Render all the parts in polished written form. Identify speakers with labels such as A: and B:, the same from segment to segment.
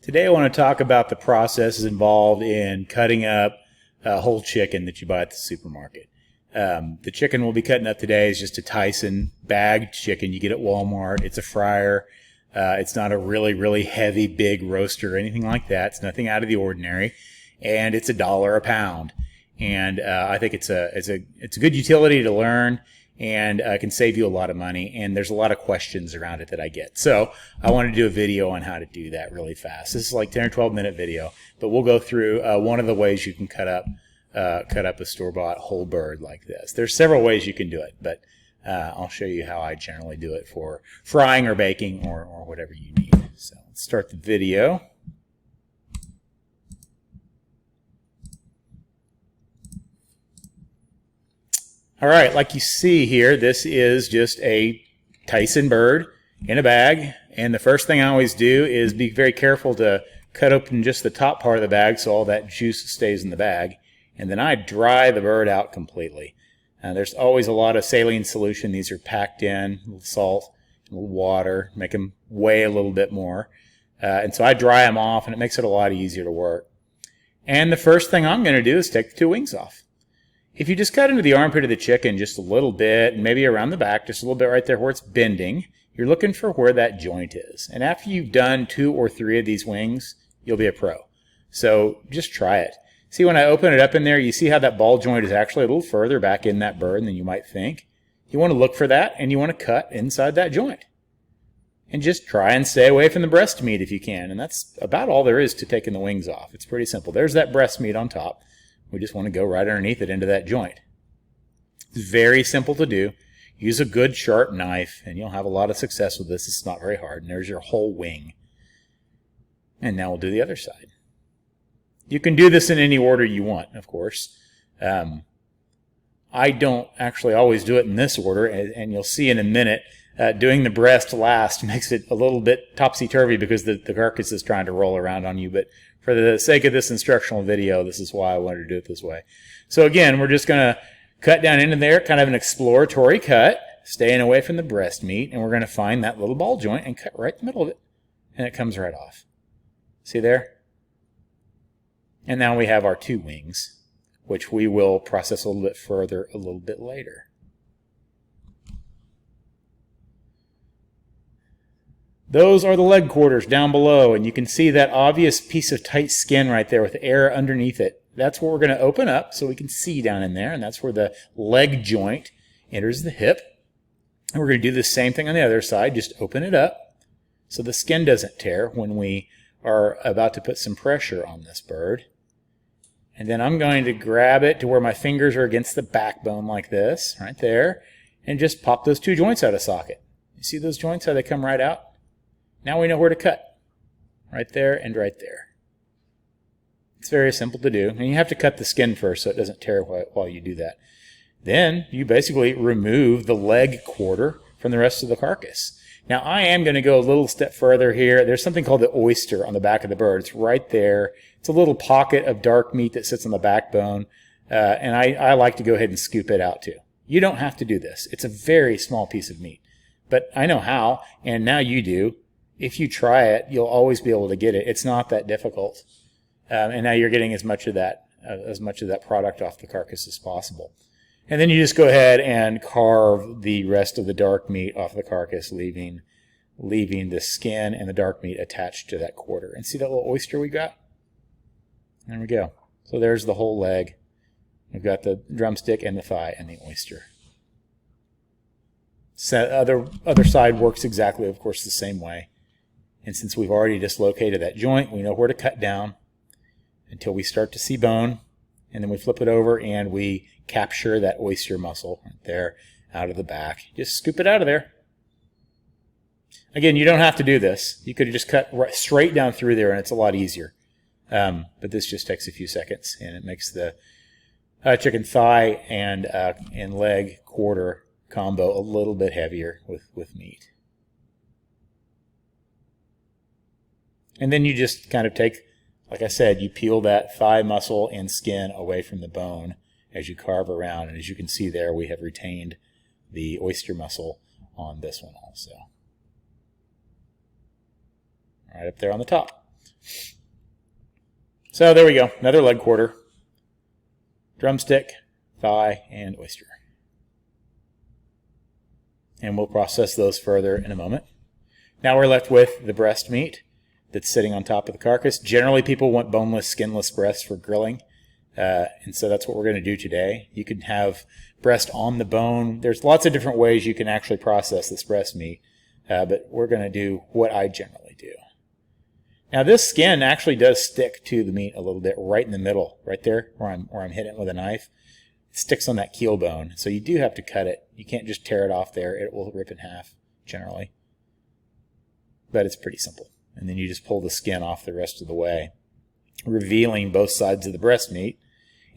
A: Today I want to talk about the processes involved in cutting up a whole chicken that you buy at the supermarket. The chicken we'll be cutting up today is just a Tyson bagged chicken you get at Walmart. It's a fryer. It's not a really heavy big roaster or anything like that. It's nothing out of the ordinary, and it's $1 a pound. And I think it's a good utility to learn, and can save you a lot of money, and there's a lot of questions around it that I get. So I want to do a video on how to do that really fast. This is like 10 or 12 minute video, but we'll go through one of the ways you can cut up a store-bought whole bird like this. There's several ways you can do it, but I'll show you how I generally do it for frying or baking or whatever you need. So let's start the video. All right, like you see here, this is just a Tyson bird in a bag. And the first thing I always do is be very careful to cut open just the top part of the bag so all that juice stays in the bag. And then I dry the bird out completely. There's always a lot of saline solution. These are packed in, a little salt, a little water, make them weigh a little bit more. And so I dry them off, and it makes it a lot easier to work. And the first thing I'm going to do is take the two wings off. If you just cut into the armpit of the chicken just a little bit, and maybe around the back, just a little bit right there where it's bending, you're looking for where that joint is. And after you've done 2 or 3 of these wings, you'll be a pro. So just try it. See, when I open it up in there, you see how that ball joint is actually a little further back in that bird than you might think. You want to look for that, and you want to cut inside that joint. And just try and stay away from the breast meat if you can. And that's about all there is to taking the wings off. It's pretty simple. There's that breast meat on top. We just want to go right underneath it into that joint. It's very simple to do. Use a good sharp knife, and you'll have a lot of success with this. It's not very hard. And there's your whole wing. And now we'll do the other side. You can do this in any order you want, of course. I don't actually always do it in this order, and you'll see in a minute, doing the breast last makes it a little bit topsy-turvy because the carcass is trying to roll around on you. But for the sake of this instructional video, this is why I wanted to do it this way. So again, we're just going to cut down into there, kind of an exploratory cut, staying away from the breast meat, and we're going to find that little ball joint and cut right in the middle of it, and it comes right off. See there? And now we have our 2 wings, which we will process a little bit further a little bit later. Those are the leg quarters down below, and you can see that obvious piece of tight skin right there with air underneath it. That's what we're going to open up so we can see down in there, and that's where the leg joint enters the hip. And we're going to do the same thing on the other side, just open it up so the skin doesn't tear when we are about to put some pressure on this bird. And then I'm going to grab it to where my fingers are against the backbone like this, right there, and just pop those 2 joints out of socket. You see those joints, how they come right out? Now we know where to cut. Right there and right there. It's very simple to do. And you have to cut the skin first so it doesn't tear while you do that. Then you basically remove the leg quarter from the rest of the carcass. Now I am going to go a little step further here. There's something called the oyster on the back of the bird. It's right there. It's a little pocket of dark meat that sits on the backbone. And I like to go ahead and scoop it out too. You don't have to do this. It's a very small piece of meat. But I know how, and now you do. If you try it, you'll always be able to get it. It's not that difficult. And now you're getting as much of that product off the carcass as possible. And then you just go ahead and carve the rest of the dark meat off the carcass, leaving the skin and the dark meat attached to that quarter. And see that little oyster we got? There we go. So there's the whole leg. We've got the drumstick and the thigh and the oyster. So other side works exactly, of course, the same way. And since we've already dislocated that joint, we know where to cut down until we start to see bone. And then we flip it over and we capture that oyster muscle right there out of the back. Just scoop it out of there. Again, you don't have to do this. You could have just cut right, straight down through there, and it's a lot easier. But this just takes a few seconds, and it makes the chicken thigh and leg quarter combo a little bit heavier with meat. And then you just kind of take, like I said, you peel that thigh muscle and skin away from the bone as you carve around. And as you can see there, we have retained the oyster muscle on this one also. Right up there on the top. So there we go, another leg quarter, drumstick, thigh, and oyster. And we'll process those further in a moment. Now we're left with the breast meat that's sitting on top of the carcass. Generally, people want boneless, skinless breasts for grilling, and so that's what we're going to do today. You can have breast on the bone. There's lots of different ways you can actually process this breast meat, but we're going to do what I generally do. Now this skin actually does stick to the meat a little bit right in the middle, right there where I'm hitting it with a knife. It sticks on that keel bone, so you do have to cut it. You can't just tear it off there. It will rip in half, generally. But it's pretty simple. And then you just pull the skin off the rest of the way, revealing both sides of the breast meat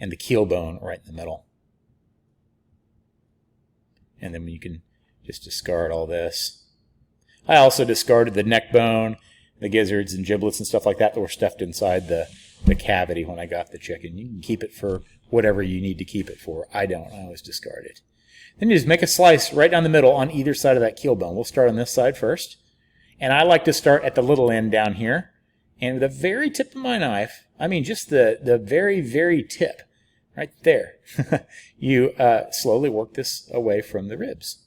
A: and the keel bone right in the middle. And then you can just discard all this. I also discarded the neck bone, the gizzards and giblets and stuff like that were stuffed inside the cavity when I got the chicken. You can keep it for whatever you need to keep it for. I don't. I always discard it. Then you just make a slice right down the middle on either side of that keel bone. We'll start on this side first. And I like to start at the little end down here. And with the very tip of my knife, I mean just the very, very tip, right there, you slowly work this away from the ribs.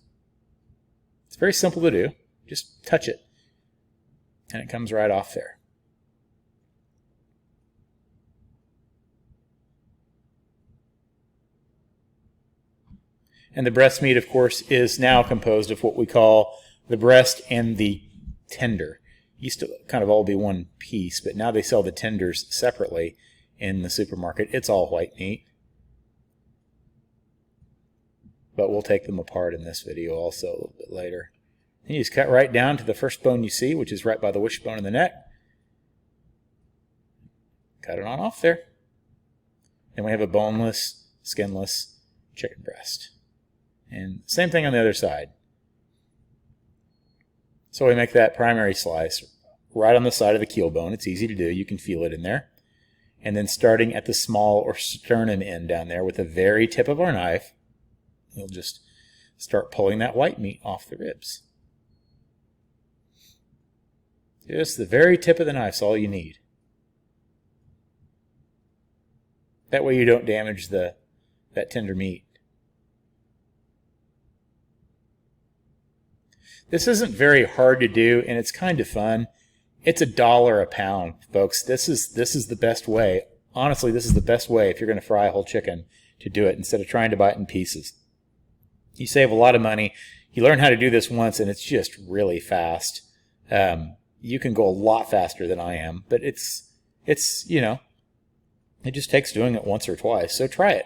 A: It's very simple to do. Just touch it. And it comes right off there. And the breast meat, of course, is now composed of what we call the breast and the tender. It used to kind of all be one piece, but now they sell the tenders separately in the supermarket. It's all white meat. But we'll take them apart in this video also a little bit later. And you just cut right down to the first bone you see, which is right by the wishbone in the neck. Cut it on off there. Then we have a boneless, skinless chicken breast. And same thing on the other side. So we make that primary slice right on the side of the keel bone. It's easy to do. You can feel it in there. And then starting at the small or sternum end down there with the very tip of our knife, we'll just start pulling that white meat off the ribs. Just the very tip of the knife's all you need. That way you don't damage that tender meat. This isn't very hard to do, and it's kind of fun. It's $1 a pound, folks. This is the best way. Honestly, this is the best way if you're going to fry a whole chicken to do it instead of trying to buy it in pieces. You save a lot of money. You learn how to do this once, and it's just really fast. You can go a lot faster than I am, but it's you know, it just takes doing it once or twice. So try it.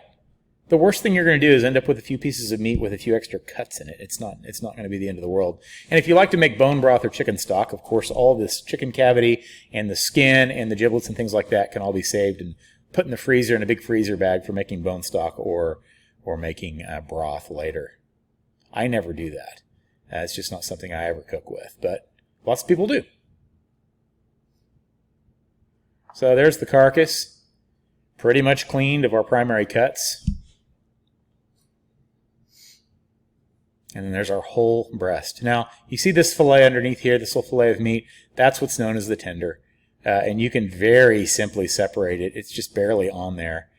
A: The worst thing you're going to do is end up with a few pieces of meat with a few extra cuts in it. It's not going to be the end of the world. And if you like to make bone broth or chicken stock, of course, all this chicken cavity and the skin and the giblets and things like that can all be saved and put in the freezer in a big freezer bag for making bone stock or making broth later. I never do that. It's just not something I ever cook with, but lots of people do. So there's the carcass, pretty much cleaned of our primary cuts. And then there's our whole breast. Now, you see this fillet underneath here, this little fillet of meat, that's what's known as the tender. And you can very simply separate it. It's just barely on there.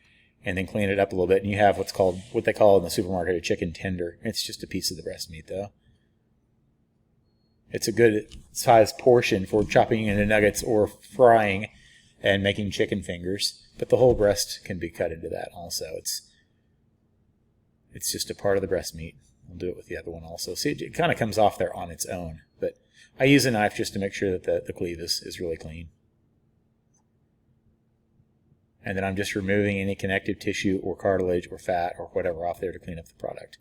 A: And then clean it up a little bit. And you have what they call in the supermarket a chicken tender. It's just a piece of the breast meat, though. It's a good sized portion for chopping into nuggets or frying and making chicken fingers. But the whole breast can be cut into that also. It's just a part of the breast meat. We'll do it with the other one also. See, it kind of comes off there on its own. But I use a knife just to make sure that the cleave is really clean. And then I'm just removing any connective tissue or cartilage or fat or whatever off there to clean up the product.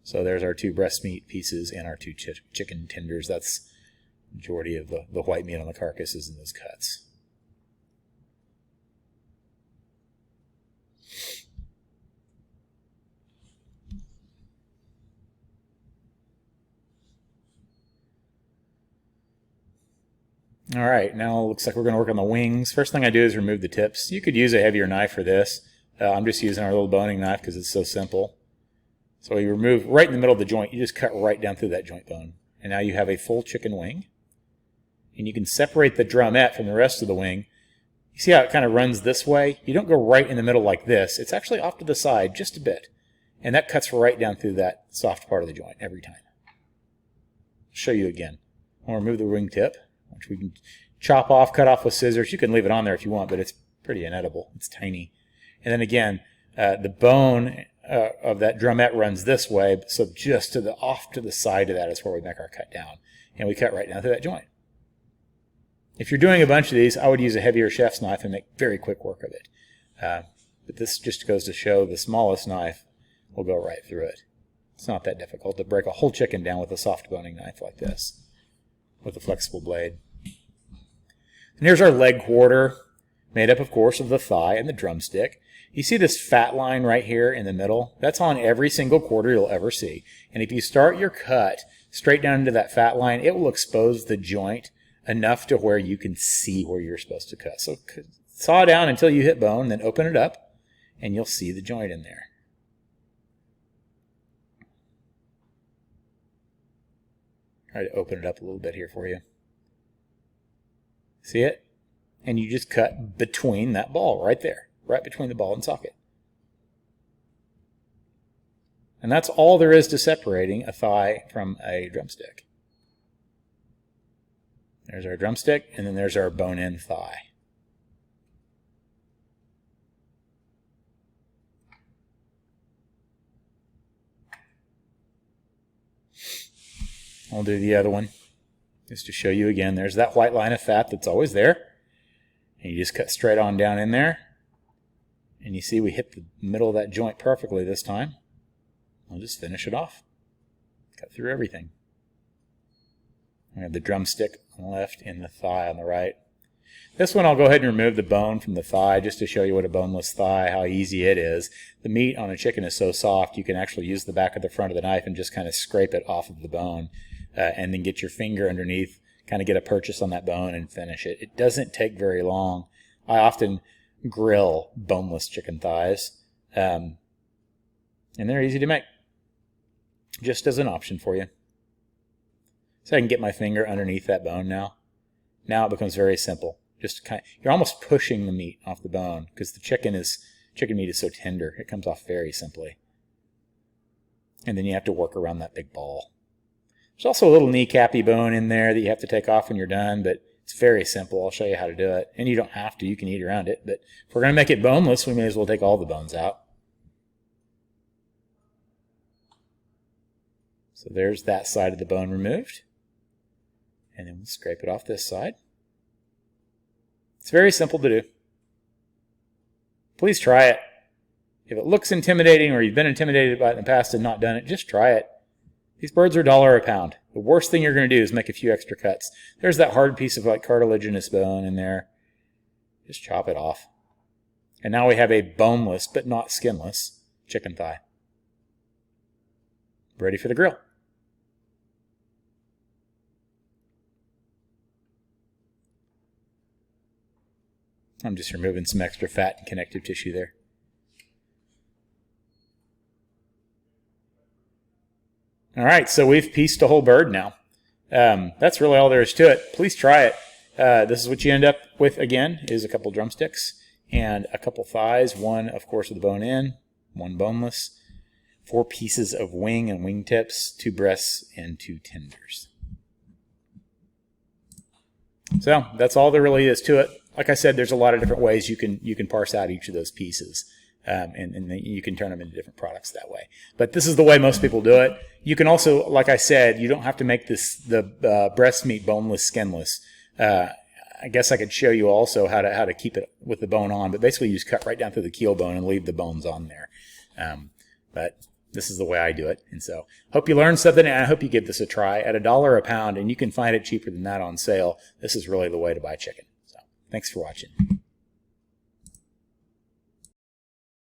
A: So there's our 2 breast meat pieces and our 2 chicken tenders. That's the majority of the white meat on the carcass is in those cuts. All right, now it looks like we're going to work on the wings. First thing I do is remove the tips. You could use a heavier knife for this. I'm just using our little boning knife because it's so simple. So you remove right in the middle of the joint. You just cut right down through that joint bone. And now you have a full chicken wing. and you can separate the drumette from the rest of the wing. You see how it kind of runs this way? You don't go right in the middle like this. It's actually off to the side just a bit. And that cuts right down through that soft part of the joint every time. I'll show you again. I'll remove the wingtip, which we can chop off, cut off with scissors. You can leave it on there if you want, but it's pretty inedible. It's tiny. And then again, the bone of that drumette runs this way, so just to the off to the side of that is where we make our cut down. And we cut right down through that joint. If you're doing a bunch of these, I would use a heavier chef's knife and make very quick work of it. But this just goes to show the smallest knife will go right through it. It's not that difficult to break a whole chicken down with a soft boning knife like this, with a flexible blade. And here's our leg quarter, made up, of course, of the thigh and the drumstick. You see this fat line right here in the middle? That's on every single quarter you'll ever see. And if you start your cut straight down into that fat line, it will expose the joint enough to where you can see where you're supposed to cut. So saw down until you hit bone, then open it up, and you'll see the joint in there. Try to open it up a little bit here for you. See it? And you just cut between that ball right there, right between the ball and socket. And that's all there is to separating a thigh from a drumstick. There's our drumstick, and then there's our bone-in thigh. I'll do the other one just to show you again. There's that white line of fat that's always there. And you just cut straight on down in there. And you see we hit the middle of that joint perfectly this time. I'll just finish it off. Cut through everything. I have the drumstick on the left and the thigh on the right. This one I'll go ahead and remove the bone from the thigh just to show you what a boneless thigh, how easy it is. The meat on a chicken is so soft you can actually use the back of the front of the knife and just kind of scrape it off of the bone. And then get your finger underneath, kind of get a purchase on that bone and finish it. It doesn't take very long. I often grill boneless chicken thighs, and they're easy to make, just as an option for you. So I can get my finger underneath that bone now. Now it becomes very simple. Just kind of, you're almost pushing the meat off the bone because the chicken meat is so tender. It comes off very simply. And then you have to work around that big ball. There's also a little kneecappy bone in there that you have to take off when you're done, but it's very simple. I'll show you how to do it. And you don't have to. You can eat around it. But if we're going to make it boneless, we may as well take all the bones out. So there's that side of the bone removed. And then we'll scrape it off this side. It's very simple to do. Please try it. If it looks intimidating or you've been intimidated by it in the past and not done it, just try it. These birds are $1 a pound. The worst thing you're going to do is make a few extra cuts. There's that hard piece of like cartilaginous bone in there. Just chop it off. And now we have a boneless but not skinless chicken thigh. Ready for the grill. I'm just removing some extra fat and connective tissue there. All right, so we've pieced a whole bird now. That's really all there is to it. Please try it. This is what you end up with, again, is a couple drumsticks and a couple thighs. One, of course, with the bone in, one boneless. 4 pieces of wing and wingtips, 2 breasts, and 2 tenders. So that's all there really is to it. Like I said, there's a lot of different ways you can parse out each of those pieces. And you can turn them into different products that way. But this is the way most people do it. You can also, like I said, you don't have to make the breast meat boneless, skinless. I guess I could show you also how to keep it with the bone on. But basically, you just cut right down through the keel bone and leave the bones on there. But this is the way I do it. And so, hope you learned something, and I hope you give this a try. At $1 a pound, and you can find it cheaper than that on sale. This is really the way to buy chicken. So, thanks for watching.